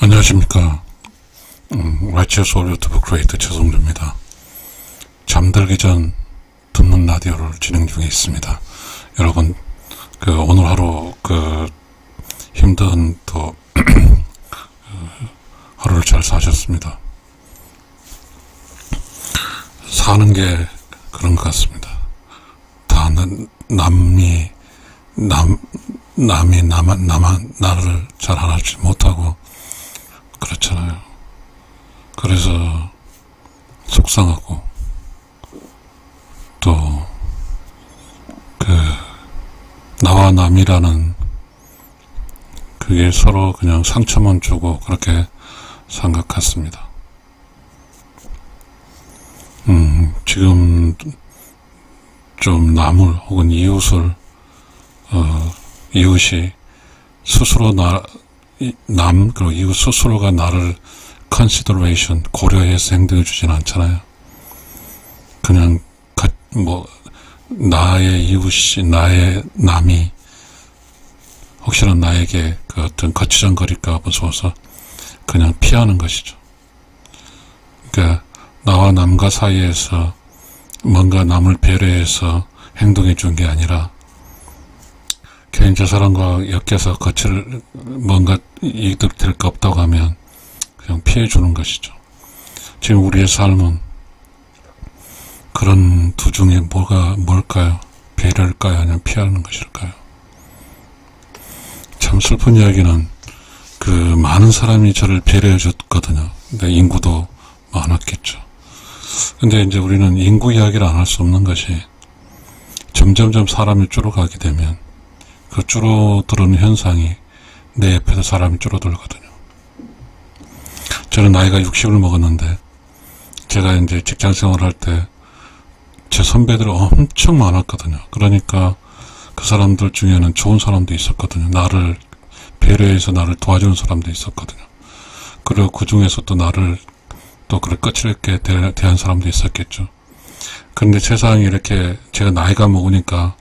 안녕하십니까. 라이치어 소울 유튜브 크리에이터 최성주입니다. 잠들기 전 듣는 라디오를 진행 중에 있습니다. 여러분, 오늘 하루, 힘든 또, 하루를 잘 사셨습니다. 사는 게 그런 것 같습니다. 다 남이 나를 잘 알아주지 못하고, 그렇잖아요. 그래서 속상하고 또 나와 남이라는 그게 서로 그냥 상처만 주고 그렇게 생각했습니다. 지금 좀 남을 혹은 이웃을 이웃이 스스로 그리고 이웃 스스로가 나를 consideration, 고려해서 행동해 주진 않잖아요. 그냥, 나의 이웃이, 나의 남이, 혹시나 나에게 어떤 거치장거릴까 무서워서 그냥 피하는 것이죠. 그러니까, 나와 남과 사이에서 뭔가 남을 배려해서 행동해 준 게 아니라, 괜히 저 사람과 엮여서 뭔가 이득 될 거 없다고 하면 그냥 피해 주는 것이죠. 지금 우리의 삶은 그런 두 중에 뭘까요? 배려일까요? 아니면 피하는 것일까요? 참 슬픈 이야기는 많은 사람이 저를 배려해 줬거든요. 근데 인구도 많았겠죠. 근데 이제 우리는 인구 이야기를 안 할 수 없는 것이 점점점 사람이 줄어가게 되면 그 줄어드는 현상이 내 옆에서 사람이 줄어들거든요. 저는 나이가 60을 먹었는데 제가 이제 직장 생활을 할 때 제 선배들이 엄청 많았거든요. 그러니까 그 사람들 중에는 좋은 사람도 있었거든요. 나를 배려해서 나를 도와주는 사람도 있었거든요. 그리고 그 중에서 또 나를 또 그걸 거칠게 대한 사람도 있었겠죠. 그런데 세상이 이렇게 제가 나이가 먹으니까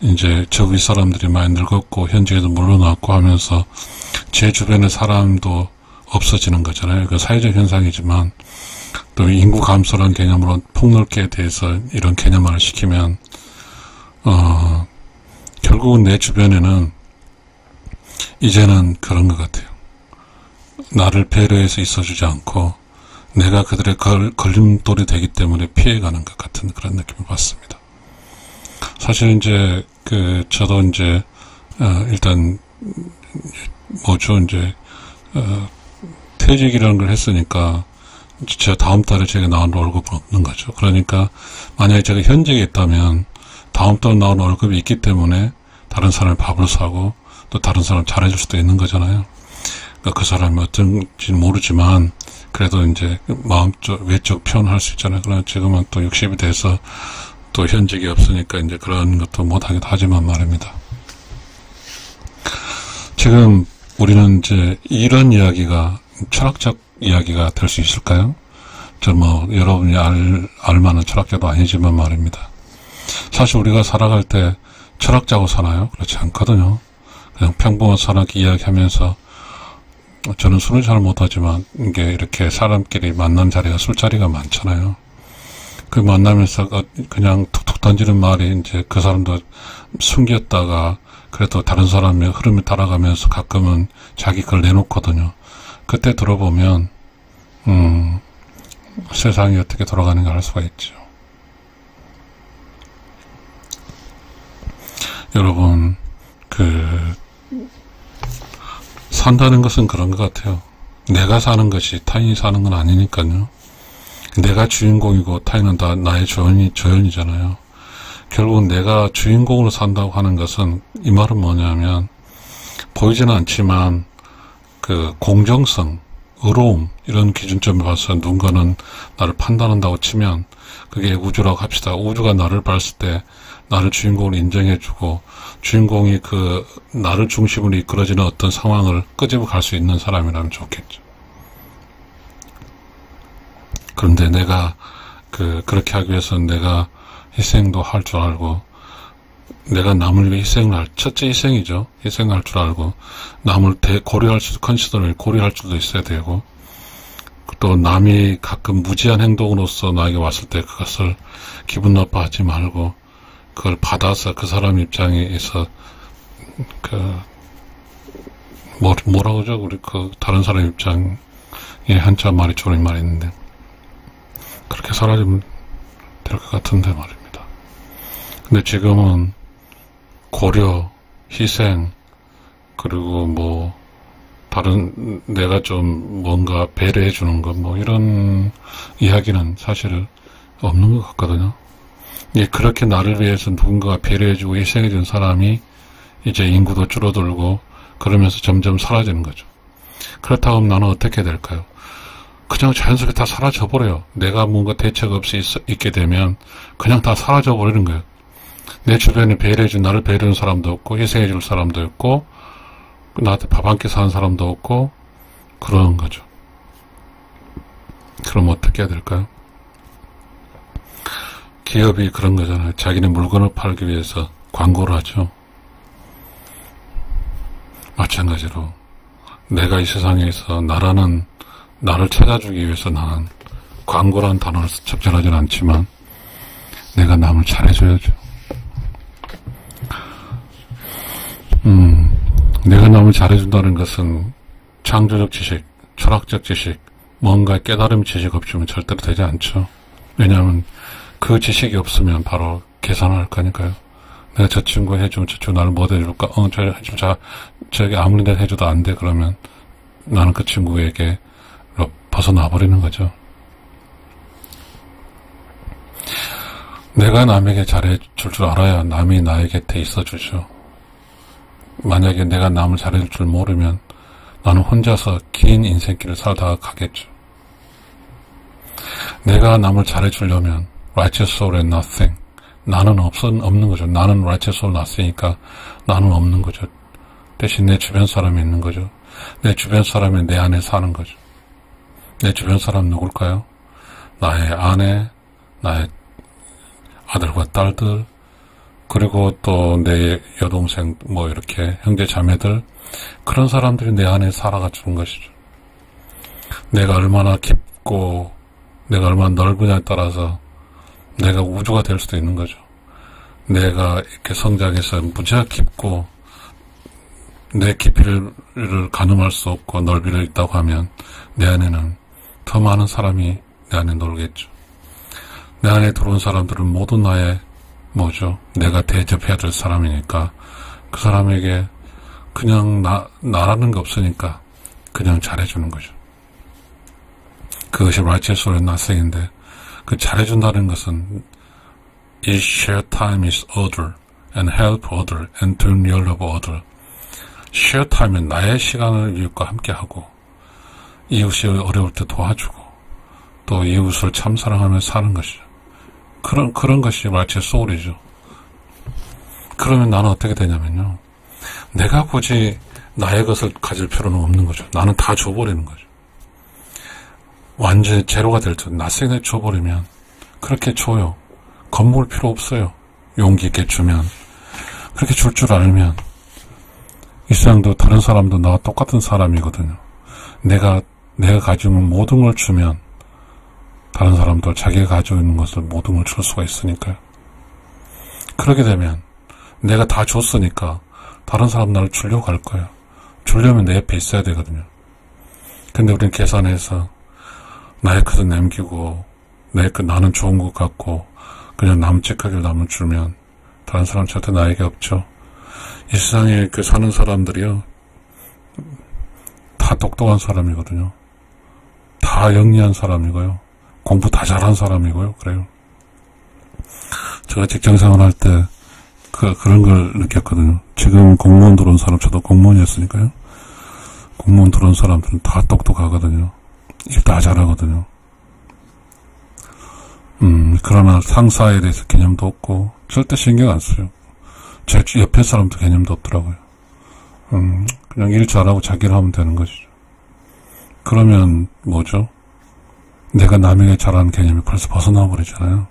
이제 저 위 사람들이 많이 늙었고 현직에도 물러났고 하면서 제 주변의 사람도 없어지는 거잖아요. 그 사회적 현상이지만 또 인구 감소라는 개념으로 폭넓게 대해서 이런 개념화를 시키면 결국은 내 주변에는 이제는 그런 것 같아요. 나를 배려해서 있어주지 않고 내가 그들의 걸림돌이 되기 때문에 피해가는 것 같은 그런 느낌을 받습니다. 사실 이제 저도 이제 일단 퇴직이라는 걸 했으니까 저 다음 달에 제가 나온 월급은 없는 거죠. 그러니까 만약에 제가 현직에 있다면 다음 달에 나온 월급이 있기 때문에 다른 사람이 밥을 사고 또 다른 사람 잘해줄 수도 있는 거잖아요. 그러니까 그 사람이 어떤지는 모르지만 그래도 이제 외적 표현할 수 있잖아요. 그러나 지금은 또 60이 돼서 또 현직이 없으니까 이제 그런 것도 못하기도 하지만 말입니다. 지금 우리는 이제 이런 이야기가 철학적 이야기가 될 수 있을까요? 여러분이 알 만한 철학자도 아니지만 말입니다. 사실 우리가 살아갈 때 철학자고 사나요? 그렇지 않거든요. 그냥 평범한 사람끼리 이야기하면서 저는 술을 잘 못하지만 이게 이렇게 사람끼리 만난 자리가 술자리가 많잖아요. 그 만나면서 그냥 툭툭 던지는 말이 이제 그 사람도 숨겼다가 그래도 다른 사람의 흐름에 따라가면서 가끔은 자기 걸 내놓거든요. 그때 들어보면 세상이 어떻게 돌아가는가 알 수가 있죠. 여러분 산다는 것은 그런 것 같아요. 내가 사는 것이 타인이 사는 건 아니니까요. 내가 주인공이고 타인은 다 나의 조연이잖아요. 결국은 내가 주인공으로 산다고 하는 것은 이 말은 뭐냐면 보이지는 않지만 공정성, 의로움 이런 기준점에 봐서 누군가는 나를 판단한다고 치면 그게 우주라고 합시다. 우주가 나를 봤을 때 나를 주인공으로 인정해주고 주인공이 나를 중심으로 이끌어지는 어떤 상황을 끄집어 갈 수 있는 사람이라면 좋겠죠. 그런데 내가 그렇게 하기 위해서는 내가 희생도 할 줄 알고 내가 남을 위해 첫째 희생이죠. 희생할 줄 알고, 남을 컨시더를 고려할 줄도 있어야 되고, 또 남이 가끔 무지한 행동으로서 나에게 왔을 때 그것을 기분 나빠하지 말고, 그걸 받아서 그 사람 입장에서, 뭐라고 하죠? 우리 다른 사람 입장에 한자 말이 좋은 말이 있는데, 그렇게 살아주면 될 것 같은데 말입니다. 근데 지금은 고려, 희생, 그리고 다른, 내가 좀 뭔가 배려해주는 것, 이런 이야기는 사실 없는 것 같거든요. 그렇게 나를 위해서 누군가가 배려해주고 희생해준 사람이 이제 인구도 줄어들고, 그러면서 점점 사라지는 거죠. 그렇다고 하면 나는 어떻게 될까요? 그냥 자연스럽게 다 사라져버려요. 내가 뭔가 대책 없이 있게 되면 그냥 다 사라져버리는 거예요. 내 주변에 나를 배려해준 사람도 없고, 희생해줄 사람도 없고, 나한테 밥 한 끼 사는 사람도 없고, 그러는 거죠. 그럼 어떻게 해야 될까요? 기업이 그런 거잖아요. 자기네 물건을 팔기 위해서 광고를 하죠. 마찬가지로 내가 이 세상에서 나를 찾아주기 위해서 나는 광고라는 단어를 적절하진 않지만 내가 남을 잘해줘야죠. 내가 남을 잘해준다는 것은 창조적 지식, 철학적 지식, 뭔가 깨달음 지식 없으면 절대로 되지 않죠. 왜냐하면 그 지식이 없으면 바로 계산을 할 거니까요. 내가 저 친구 해주면 저 친구 나를 뭐 해줄까? 저기 아무리 내가 해줘도 안 돼. 그러면 나는 그 친구에게 벗어나 버리는 거죠. 내가 남에게 잘해줄 줄 알아야 남이 나의 곁에 있어주죠. 만약에 내가 남을 잘해줄 줄 모르면 나는 혼자서 긴 인생길을 살다가 가겠죠. 내가 남을 잘해주려면 righteous soul and nothing. 나는 없는 거죠. 나는 righteous soul nothing이니까 나는 없는 거죠. 대신 내 주변 사람이 있는 거죠. 내 주변 사람이 내 안에 사는 거죠. 내 주변 사람 누굴까요? 나의 아내, 나의 아들과 딸들, 그리고 또 내 여동생, 이렇게 형제 자매들, 그런 사람들이 내 안에 살아가 주는 것이죠. 내가 얼마나 깊고 내가 얼마나 넓으냐에 따라서 내가 우주가 될 수도 있는 거죠. 내가 이렇게 성장해서 무지하게 깊고 내 깊이를 가늠할 수 없고 넓이를 있다고 하면 내 안에는 더 많은 사람이 내 안에 놀겠죠. 내 안에 들어온 사람들은 모두 나의 내가 대접해야 될 사람이니까 그 사람에게 그냥 나라는 게 없으니까 그냥 잘해주는 거죠. 그것이 righteous soul and nothing인데 그 잘해준다는 것은 is share time is other and help other and do your love other. share time은 나의 시간을 이웃과 함께하고 이웃이 어려울 때 도와주고 또 이웃을 참 사랑하며 사는 것이죠. 그런 것이 righteous soul이죠. 그러면 나는 어떻게 되냐면요. 내가 굳이 나의 것을 가질 필요는 없는 거죠. 나는 다 줘버리는 거죠. 완전히 제로가 될 때 낯설게 줘버리면 그렇게 줘요. 겁먹을 필요 없어요. 용기 있게 주면. 그렇게 줄 줄 알면 이 세상도 다른 사람도 나와 똑같은 사람이거든요. 내가 가지고 있는 모든 걸 주면 다른 사람도 자기가 가지고 있는 것을 모든 걸 줄 수가 있으니까요. 그러게 되면 내가 다 줬으니까 다른 사람 나를 주려고 할 거예요. 주려면 내 옆에 있어야 되거든요. 근데 우리는 계산해서 나의 것을 남기고 나는 좋은 것 같고 그냥 남찍하게 남을 주면 다른 사람 절대 나에게 없죠. 이 세상에 사는 사람들이요 다 똑똑한 사람이거든요. 다 영리한 사람이고요. 공부 다 잘한 사람이고요. 그래요. 제가 직장생활 할 때 그런 걸 느꼈거든요. 지금 공무원 들어온 사람, 저도 공무원이었으니까요. 공무원 들어온 사람들은 다 똑똑하거든요. 일 다 잘하거든요. 그러나 상사에 대해서 개념도 없고 절대 신경 안 써요. 제 옆에 사람도 개념도 없더라고요. 그냥 일 잘하고 자기를 하면 되는 것이죠. 그러면 뭐죠? 내가 남에게 잘하는 개념이 벌써 벗어나 버리잖아요.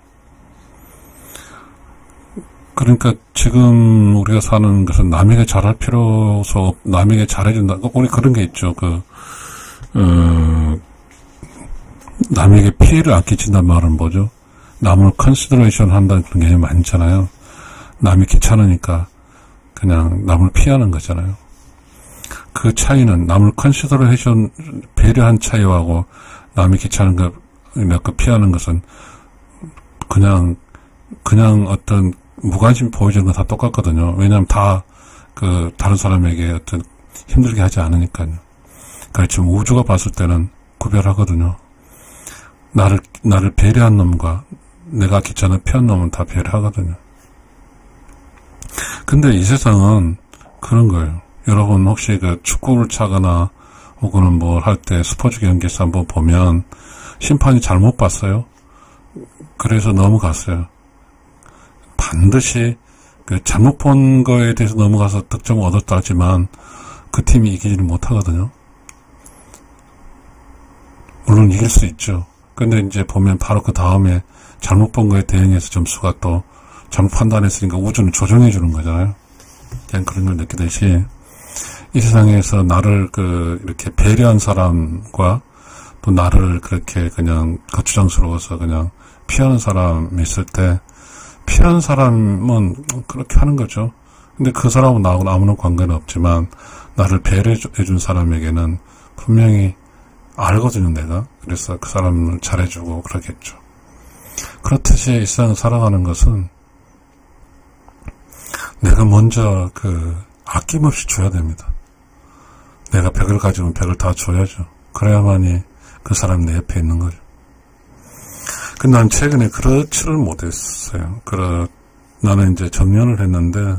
그러니까 지금 우리가 사는 것은 남에게 잘할 필요서 남에게 잘해준다. 우리 그런 게 있죠. 남에게 피해를 안 끼친다는 말은 뭐죠? 남을 컨시더레이션 한다는 그런 개념이 많잖아요. 남이 귀찮으니까 그냥 남을 피하는 거잖아요. 그 차이는 남을 컨시더레이션 배려한 차이하고 남이 귀찮은 거 피하는 것은 그냥 어떤 무관심 보여주는 건 다 똑같거든요. 왜냐하면 다 다른 사람에게 어떤 힘들게 하지 않으니까요. 그러니까 지금 우주가 봤을 때는 구별하거든요. 나를 배려한 놈과 내가 귀찮아 피한 놈은 다 배려하거든요. 근데 이 세상은 그런 거예요. 여러분 혹시 축구를 차거나 혹은 뭘 할 때 스포츠 경기에서 한번 보면 심판이 잘못 봤어요. 그래서 넘어갔어요. 반드시 잘못 본 거에 대해서 넘어가서 득점을 얻었다 하지만 그 팀이 이기지는 못하거든요. 물론 이길 수 있죠. 근데 이제 보면 바로 그 다음에 잘못 본 거에 대응해서 점수가 또 잘못 판단했으니까 우주는 조정해 주는 거잖아요. 그냥 그런 걸 느끼듯이 이 세상에서 나를 이렇게 배려한 사람과 또 나를 그렇게 그냥 거추장스러워서 그냥 피하는 사람이 있을 때 피하는 사람은 그렇게 하는 거죠. 근데 그 사람은 나하고는 아무런 관계는 없지만 나를 배려해준 사람에게는 분명히 알거든요, 내가. 그래서 그 사람을 잘해주고 그러겠죠. 그렇듯이 이 세상을 살아가는 것은 내가 먼저 아낌없이 줘야 됩니다. 내가 100을 가지면 100을 다 줘야죠. 그래야만이 그 사람이 내 옆에 있는 거죠. 근데 난 최근에 그렇지를 못했어요. 나는 이제 정년을 했는데,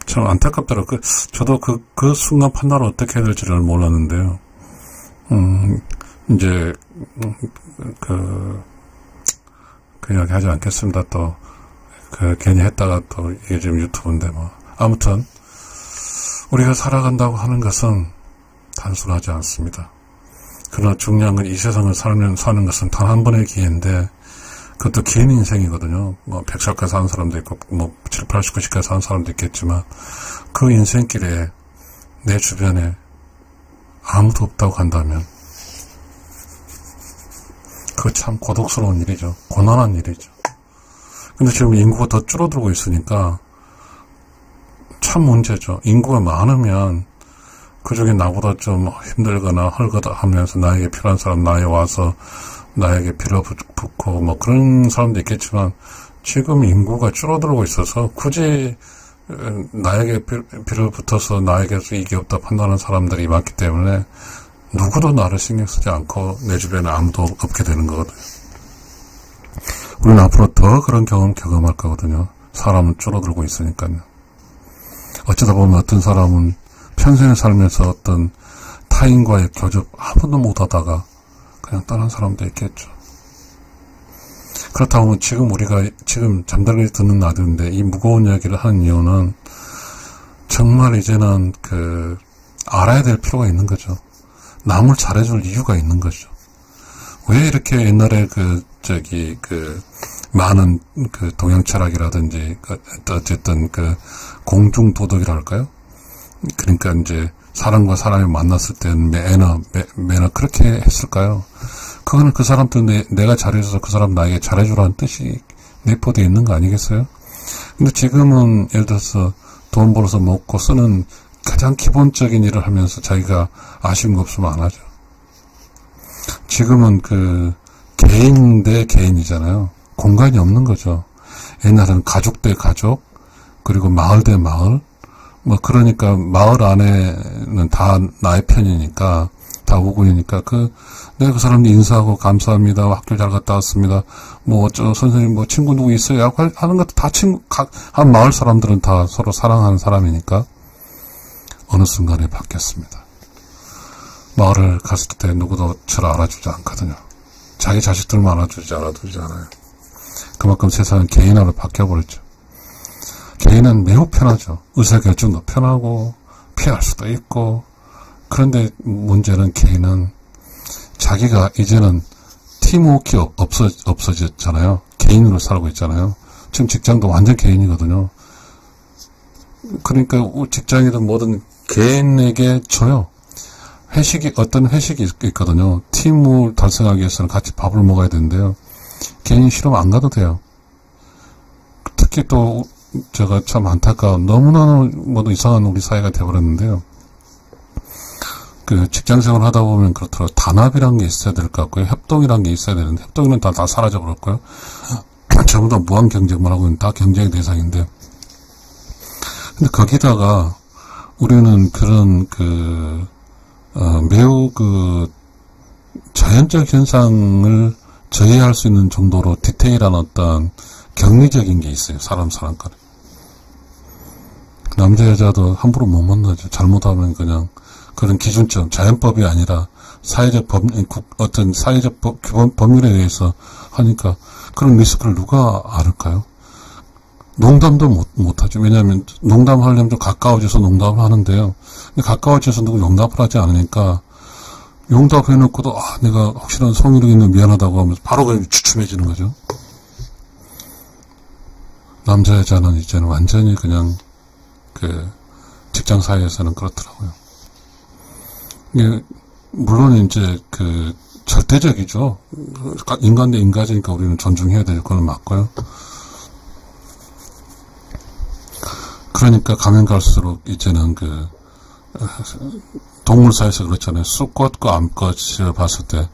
참 안타깝더라고요. 저도 그 순간 판단을 어떻게 해야 될지를 몰랐는데요. 이제, 그 이야기 하지 않겠습니다. 또, 괜히 했다가 또, 이게 지금 유튜브인데 뭐. 아무튼, 우리가 살아간다고 하는 것은 단순하지 않습니다. 그러나 중요한 건 이 세상을 사는 것은 단 한 번의 기회인데, 그것도 긴 인생이거든요. 100살까지 사는 사람도 있고, 7, 80, 90까지 사는 사람도 있겠지만, 그 인생길에 내 주변에 아무도 없다고 한다면, 그거 참 고독스러운 일이죠. 고난한 일이죠. 근데 지금 인구가 더 줄어들고 있으니까, 참 문제죠. 인구가 많으면, 그 중에 나보다 좀 힘들거나 헐거다 하면서 나에게 필요한 사람 나에 와서 나에게 빌어붙고 그런 사람도 있겠지만 지금 인구가 줄어들고 있어서 굳이 나에게 빌어붙어서 나에게서 이게 없다 판단하는 사람들이 많기 때문에 누구도 나를 신경 쓰지 않고 내 주변에 아무도 없게 되는 거거든요. 우리는 앞으로 더 그런 경험할 거거든요. 사람은 줄어들고 있으니까요. 어쩌다 보면 어떤 사람은 평생을 살면서 어떤 타인과의 교접 한 번도 못하다가 그냥 떠난 사람도 있겠죠. 그렇다고 우리가 지금 잠들게 듣는 라디오인데 이 무거운 이야기를 하는 이유는 정말 이제는 알아야 될 필요가 있는 거죠. 남을 잘해줄 이유가 있는 거죠. 왜 이렇게 옛날에 많은 동양 철학이라든지 어쨌든 공중 도덕이랄까요? 그러니까 이제 사람과 사람이 만났을 때는 매너 그렇게 했을까요? 그거는 그 사람도 내가 잘해줘서 그 사람 나에게 잘해주라는 뜻이 내포되어 있는 거 아니겠어요? 근데 지금은 예를 들어서 돈 벌어서 먹고 쓰는 가장 기본적인 일을 하면서 자기가 아쉬운 거 없으면 안 하죠. 지금은 개인 대 개인이잖아요. 공간이 없는 거죠. 옛날에는 가족 대 가족, 그리고 마을 대 마을, 그러니까 마을 안에는 다 나의 편이니까, 다 우군이니까, 내가 그 사람들 인사하고 감사합니다. 학교 잘 갔다 왔습니다. 선생님, 친구 누구 있어요? 하는 것도 다 한 마을 사람들은 다 서로 사랑하는 사람이니까, 어느 순간에 바뀌었습니다. 마을을 갔을 때 누구도 저를 알아주지 않거든요. 자기 자식들만 알아주지 않아요. 그만큼 세상은 개인화로 바뀌어버렸죠. 개인은 매우 편하죠. 의사결정도 편하고 피할 수도 있고. 그런데 문제는 개인은 자기가 이제는 팀워크가 없어졌잖아요. 개인으로 살고 있잖아요. 지금 직장도 완전 개인이거든요. 그러니까 직장이든 뭐든 개인에게 줘요. 어떤 회식이 있거든요. 팀을 달성하기 위해서는 같이 밥을 먹어야 되는데요. 개인이 싫으면 안 가도 돼요. 특히 또 제가 참 안타까운, 너무나 뭐도 이상한 우리 사회가 되어버렸는데요. 그 직장생활 하다 보면 그렇더라고요. 단합이란 게 있어야 될 것 같고요. 협동이란 게 있어야 되는데, 협동은 다 사라져버렸고요. 전부 다 무한 경쟁만 하고 있는, 다 경쟁의 대상인데. 근데 거기다가 우리는 그런 매우 자연적 현상을 저해할 수 있는 정도로 디테일한 어떤 격리적인 게 있어요. 사람 간에. 남자 여자도 함부로 못 만나죠. 잘못하면 그냥 그런 기준점, 자연법이 아니라 어떤 사회적 법률에 의해서 하니까 그런 리스크를 누가 알을까요? 농담도 못하죠. 왜냐하면 농담하려면 좀 가까워져서 농담을 하는데요. 근데 가까워져서 누구 용납을 하지 않으니까 용답해놓고도 내가 혹시나 성희롱이 있는 미안하다고 하면서 바로 그냥 주춤해지는 거죠. 남자 여자는 이제는 완전히 그냥 직장 사회에서는 그렇더라고요. 이게 물론 이제 절대적이죠. 인간 대 인간이니까 우리는 존중해야 될 건 맞고요. 그러니까 가면 갈수록 이제는 동물사에서 그렇잖아요. 수컷과 암컷을 봤을 때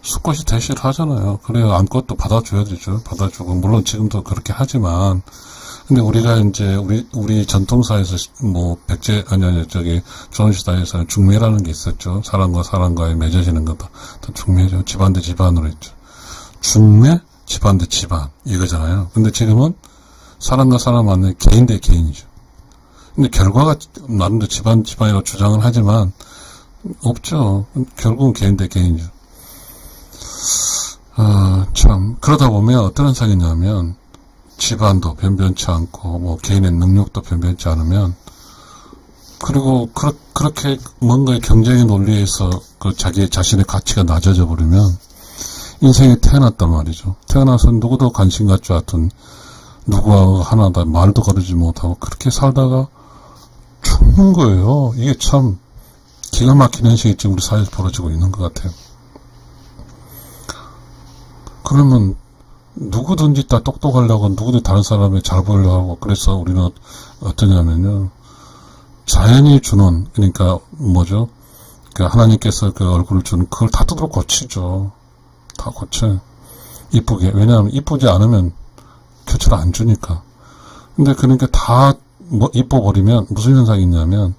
수컷이 대시를 하잖아요. 그래야 암컷도 받아줘야 되죠. 받아주고 물론 지금도 그렇게 하지만 근데 우리가 이제 우리 전통사에서 조선시대에서는 중매라는 게 있었죠. 사람과 사람과의 맺어지는 것도 다 중매죠. 집안 대 집안으로 있죠. 중매, 집안 대 집안 이거잖아요. 근데 지금은 사람과 사람 만나는 개인 대 개인이죠. 근데 결과가 나름대로 집안이라고 주장을 하지만 없죠. 결국은 개인 대 개인이죠. 참 그러다 보면 어떤 현상이 있냐면 집안도 변변치 않고 개인의 능력도 변변치 않으면 그리고 그렇게 뭔가의 경쟁의 논리에서 자신의 가치가 낮아져 버리면 인생에 태어났단 말이죠. 태어나서 누구도 관심 갖지 않던 누구와 하나다 말도 거르지 못하고 그렇게 살다가 죽는 거예요. 이게 참 기가 막힌 현실이 지금 우리 사회에서 벌어지고 있는 것 같아요. 그러면 누구든지 다 똑똑하려고 누구든지 다른 사람이 잘 보이려고 하고 그래서 우리는 어떠냐면요. 자연이 주는 그러니까 하나님께서 얼굴을 주는 그걸 다 뜯어 고치죠. 다 고쳐요. 이쁘게. 왜냐하면 이쁘지 않으면 교체를 안 주니까. 근데 그러니까 다 이뻐버리면 무슨 현상이 있냐면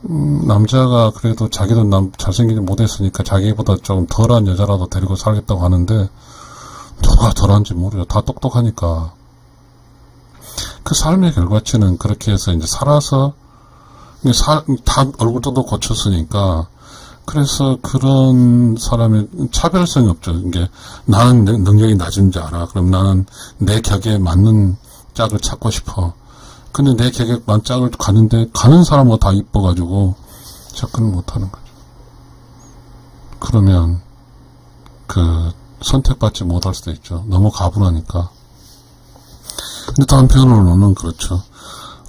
남자가 그래도 자기도 잘생기지 못했으니까 자기보다 좀 덜한 여자라도 데리고 살겠다고 하는데 누가 덜한지 모르죠. 다 똑똑하니까. 그 삶의 결과치는 그렇게 해서 이제 살아서 다 얼굴도 고쳤으니까 그래서 그런 사람의 차별성이 없죠. 이게 나는 능력이 낮은지 알아. 그럼 나는 내 격에 맞는 짝을 찾고 싶어. 근데 내 격에 맞는 짝을 가는데 가는 사람은 다 이뻐가지고 접근을 못하는 거죠. 그러면 선택받지 못할 수도 있죠. 너무 가분하니까. 근데 또 한편으로는 그렇죠.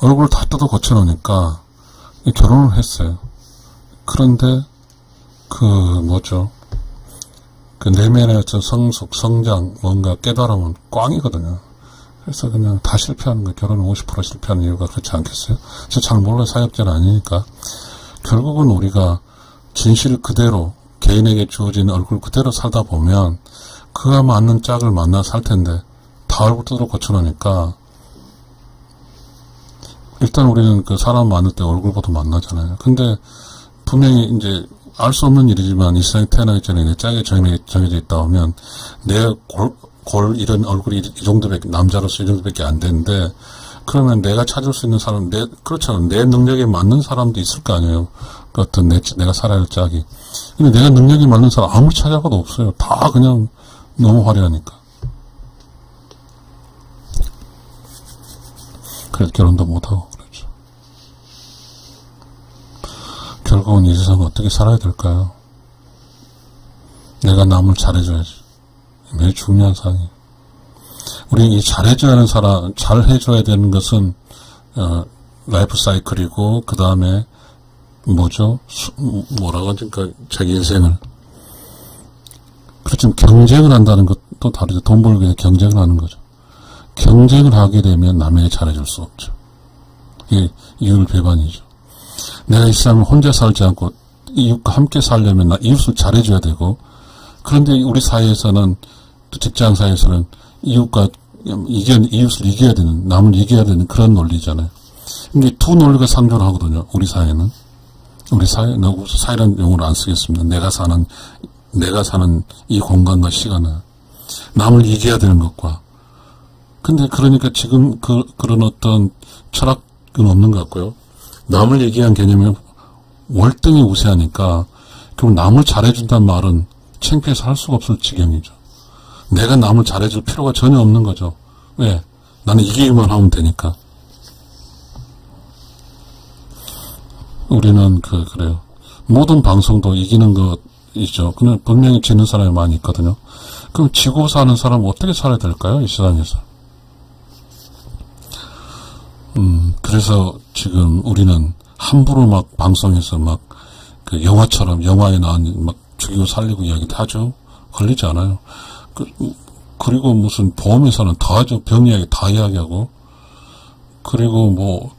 얼굴을 다 뜯어 고쳐놓으니까 결혼을 했어요. 그런데 내면의 어떤 성숙, 성장, 뭔가 깨달음은 꽝이거든요. 그래서 그냥 다 실패하는 거예요. 결혼은 50% 실패하는 이유가 그렇지 않겠어요? 제가 잘 몰라요. 사역자는 아니니까. 결국은 우리가 진실 그대로 개인에게 주어진 얼굴 그대로 살다 보면 그가 맞는 짝을 만나 살 텐데 다 얼굴 뜯어 고쳐놓으니까 일단 우리는 사람 만날 때 얼굴부터 만나잖아요. 근데 분명히 이제 알 수 없는 일이지만 이 세상에 태어나기 전에 내 짝이 정해져 있다 하면 내 이런 얼굴이 이 정도밖에 남자로서 이 정도밖에 안 되는데 그러면 내가 찾을 수 있는 사람 그렇잖아요. 내 능력에 맞는 사람도 있을 거 아니에요. 어떤 내가 살아야 할 짝이. 근데 내가 능력이 맞는 사람 아무리 찾아봐도 없어요. 다 그냥 너무 화려하니까. 그래서 결혼도 못하고 그렇죠. 결국은 이 세상은 어떻게 살아야 될까요? 내가 남을 잘해줘야지. 매우 중요한 사항이에요. 우리 이 잘해줘야 하는 사람, 잘해줘야 되는 것은, 라이프 사이클이고, 그 다음에, 뭐죠? 뭐라고 하지? 그러니까 자기 인생을. 그렇지만 경쟁을 한다는 것도 다르죠. 돈 벌기 위해 경쟁을 하는 거죠. 경쟁을 하게 되면 남에게 잘해줄 수 없죠. 이게 이율 배반이죠. 내가 이 사람을 혼자 살지 않고 이웃과 함께 살려면 이웃을 잘해줘야 되고, 그런데 우리 사회에서는, 또 직장 사회에서는 이웃을 이겨야 되는, 남을 이겨야 되는 그런 논리잖아요. 근데 두 논리가 상존하거든요. 우리 사회는. 우리 사회라는 용어를 안 쓰겠습니다. 내가 사는 이 공간과 시간은 남을 이겨야 되는 것과. 근데 그러니까 지금 그런 어떤 철학은 없는 것 같고요. 남을 얘기한 개념이 월등히 우세하니까, 그럼 남을 잘해준다는 말은 창피해서 할 수가 없을 지경이죠. 내가 남을 잘해줄 필요가 전혀 없는 거죠. 왜? 나는 이기기만 하면 되니까. 우리는 그래요. 모든 방송도 이기는 것이죠. 그냥 분명히 지는 사람이 많이 있거든요. 그럼 지고 사는 사람은 어떻게 살아야 될까요? 이 세상에서. 그래서 지금 우리는 함부로 막 방송에서 막 그 영화처럼 영화에 나온 막 죽이고 살리고 이야기도 하죠. 걸리지 않아요. 그리고 무슨 보험회사는 다 하죠. 병 이야기 다 이야기하고. 그리고 뭐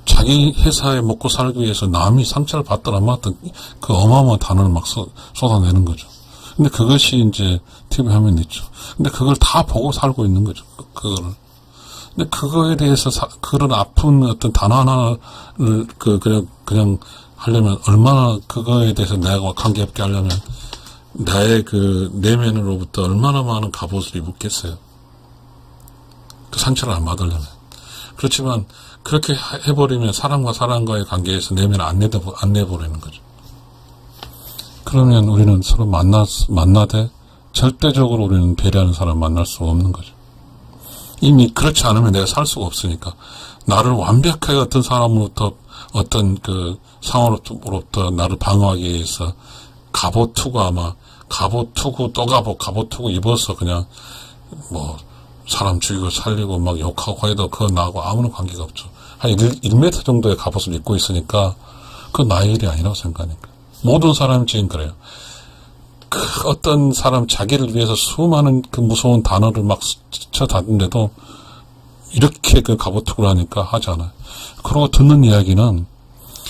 자기 회사에 먹고 살기 위해서 남이 상처를 받든 안 받든 그 어마어마한 단어를 막 쏟아내는 거죠. 근데 그것이 이제 TV 화면에 있죠. 근데 그걸 다 보고 살고 있는 거죠. 그거를. 근데 그거에 대해서 그런 아픈 어떤 단어 하나를 그냥 하려면 얼마나 그거에 대해서 내가 관계없게 하려면 나의 그 내면으로부터 얼마나 많은 갑옷을 입었겠어요. 그 상처를 안 받으려면. 그렇지만 그렇게 해버리면 사람과 사람과의 관계에서 내면을 안 내버리는 거죠. 그러면 우리는 서로 만나되 절대적으로 우리는 배려하는 사람 만날 수가 없는 거죠. 이미 그렇지 않으면 내가 살 수가 없으니까. 나를 완벽하게 어떤 사람으로부터 어떤 그 상황으로부터 나를 방어하기 위해서 갑옷 투구 또 갑옷 투구 입어서 그냥 뭐 사람 죽이고 살리고 막 욕하고 해도 그건 나하고 아무런 관계가 없죠. 한 1m 정도의 갑옷을 입고 있으니까 그건 나의 일이 아니라고 생각하니까. 모든 사람이 지금 그래요. 그 어떤 사람 자기를 위해서 수많은 그 무서운 단어를 막 스쳐다는데도 이렇게 그 갑옷 투구를 하니까 하지 않아요. 그러고 듣는 이야기는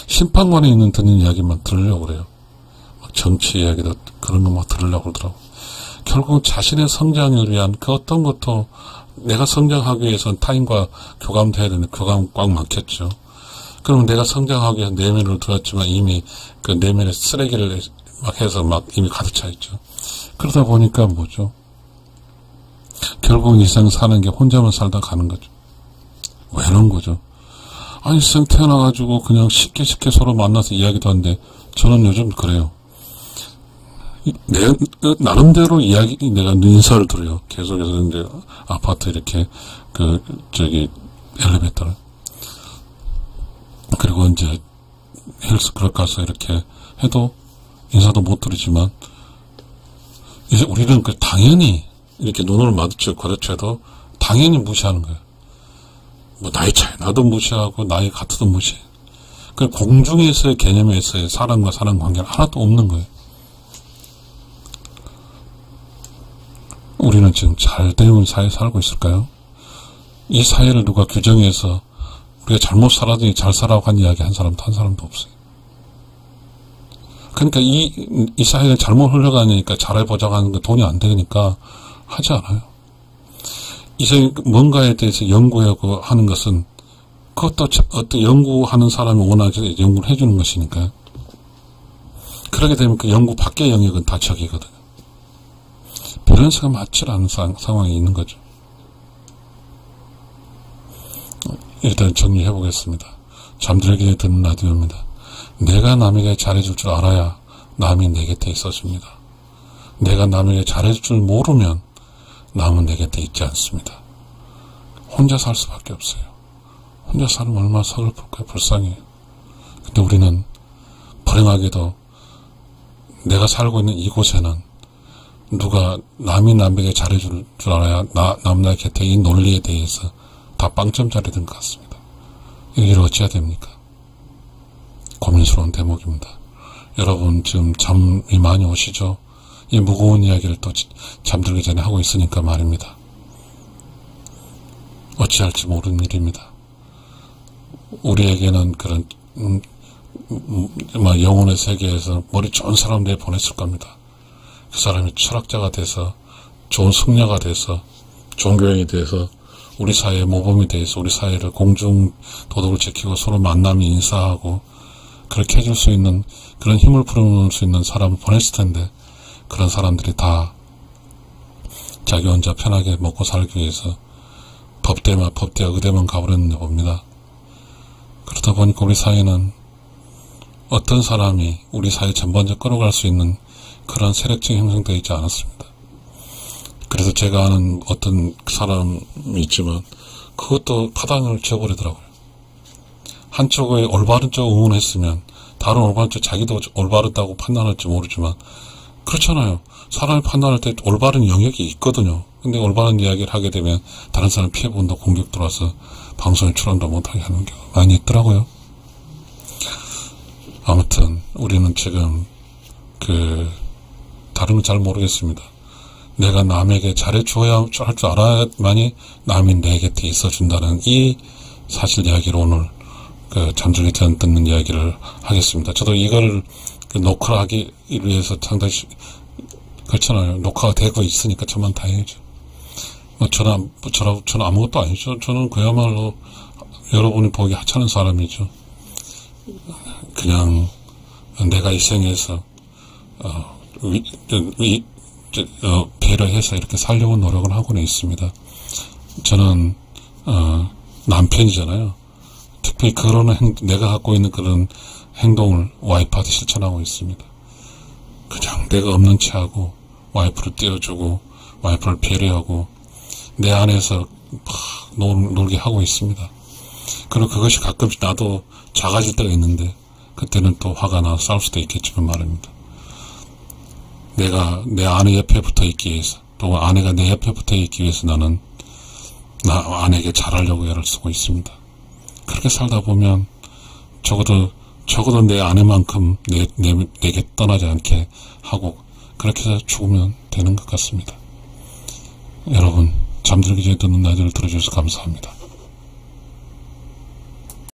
심판관에 있는 듣는 이야기만 들으려고 그래요. 막 정치 이야기도 그런 거 막 들으려고 그러더라고. 결국 자신의 성장을 위한 그 어떤 것도 내가 성장하기 위해서는 타인과 교감돼야 되는데 교감 꽉 막혔죠. 그러면 내가 성장하기 위해서 내면을 들었지만 이미 그 내면에 쓰레기를 막 해서 막 이미 가득 차 있죠. 그러다 보니까 뭐죠? 결국은 인생 사는 게 혼자만 살다 가는 거죠. 외로운 거죠. 아니, 인생 태어나가지고 그냥 쉽게 서로 만나서 이야기도 하는데 저는 요즘 그래요. 나름대로 내가 인사를 들어요. 계속해서 이제 아파트 이렇게 엘리베이터를. 그리고 이제 헬스클럽 가서 이렇게 해도 인사도 못 드리지만 이제 우리는 당연히 이렇게 눈을 마주쳐도 당연히 무시하는 거예요. 뭐 나이 차이 나도 무시하고 나이 같아도 무시해. 그 공중에서의 개념에서의 사람과 사람 관계는 하나도 없는 거예요. 우리는 지금 잘 되는 사회에 살고 있을까요? 이 사회를 누가 규정해서 우리가 잘못 살았더니 잘 살아고 한 이야기 한 사람도 없어요. 그러니까 이 사회가 잘못 흘러가니까 잘해보자고 하는 거 돈이 안 되니까 하지 않아요. 이제 뭔가에 대해서 연구하고 하는 것은 그것도 어떤 연구하는 사람이 원하게 연구를 해주는 것이니까요. 그러게 되면 그 연구 밖의 영역은 다 적이거든요. 밸런스가 맞지 않은 상황이 있는 거죠. 일단 정리해 보겠습니다. 잠들기 듣는 라디오입니다. 내가 남에게 잘해줄 줄 알아야 남이 내 곁에 있어줍니다. 내가 남에게 잘해줄 줄 모르면 남은 내 곁에 있지 않습니다. 혼자 살 수밖에 없어요. 혼자 살면 얼마나 서글플까요? 불쌍해요. 근데 우리는 불행하게도 내가 살고 있는 이곳에는 누가 남이 남에게 잘해줄 줄 알아야 남나의 곁에 이 논리에 대해서 다 빵점짜리 된 것 같습니다. 이걸 어찌해야 됩니까? 고민스러운 대목입니다. 여러분 지금 잠이 많이 오시죠? 이 무거운 이야기를 또 잠들기 전에 하고 있으니까 말입니다. 어찌할지 모르는 일입니다. 우리에게는 그런 영혼의 세계에서 머리 좋은 사람들이 보냈을 겁니다. 그 사람이 철학자가 돼서 좋은 승려가 돼서 종교인이 돼서 우리 사회의 모범이 돼서 우리 사회를 공중 도덕을 지키고 서로 만나면 인사하고 그렇게 해줄 수 있는 그런 힘을 불어넣을 수 있는 사람을 보냈을 텐데 그런 사람들이 다 자기 혼자 편하게 먹고 살기 위해서 법대와 의대만 가버렸는데 봅니다. 그러다 보니까 우리 사회는 어떤 사람이 우리 사회 전반적으로 끌어갈 수 있는 그런 세력층이 형성되어 있지 않았습니다. 그래서 제가 아는 어떤 사람이 있지만 그것도 파당을 지어버리더라고요. 한쪽의 올바른 쪽 응원했으면 다른 올바른 쪽 자기도 올바르다고 판단할지 모르지만 그렇잖아요. 사람이 판단할 때 올바른 영역이 있거든요. 근데 올바른 이야기를 하게 되면 다른 사람 피해본다 공격 들어와서 방송에 출연도 못하게 하는 경우가 많이 있더라고요. 아무튼 우리는 지금 다른 건 잘 모르겠습니다. 내가 남에게 잘해줘야 할 줄 알아야만이 남이 내 곁에 있어준다는 이 사실 이야기를 오늘 잠들기 전 듣는 이야기를 하겠습니다. 저도 이걸 녹화를 하기 위해서 상당히 그렇잖아요. 녹화가 되고 있으니까 저만 다행이죠. 저는 아무것도 아니죠. 저는 그야말로 여러분이 보기 하찮은 사람이죠. 그냥 내가 이 생에서 배려해서 이렇게 살려고 노력을 하고는 있습니다. 저는 남편이잖아요. 특별히 내가 갖고 있는 그런 행동을 와이프한테 실천하고 있습니다. 그냥 내가 없는 채 하고 와이프를 띄워주고 와이프를 배려하고 내 안에서 놀게 하고 있습니다. 그리고 그것이 가끔씩 나도 작아질 때가 있는데 그때는 또 화가 나 싸울 수도 있겠지만 말입니다. 내가 내 아내 옆에 붙어 있기 위해서 또 아내가 내 옆에 붙어 있기 위해서 나는 아내에게 잘하려고 애를 쓰고 있습니다. 그렇게 살다 보면 적어도 내 아내만큼 내게 떠나지 않게 하고 그렇게 해서 죽으면 되는 것 같습니다. 여러분 잠들기 전에 듣는 라디오를 들어주셔서 감사합니다.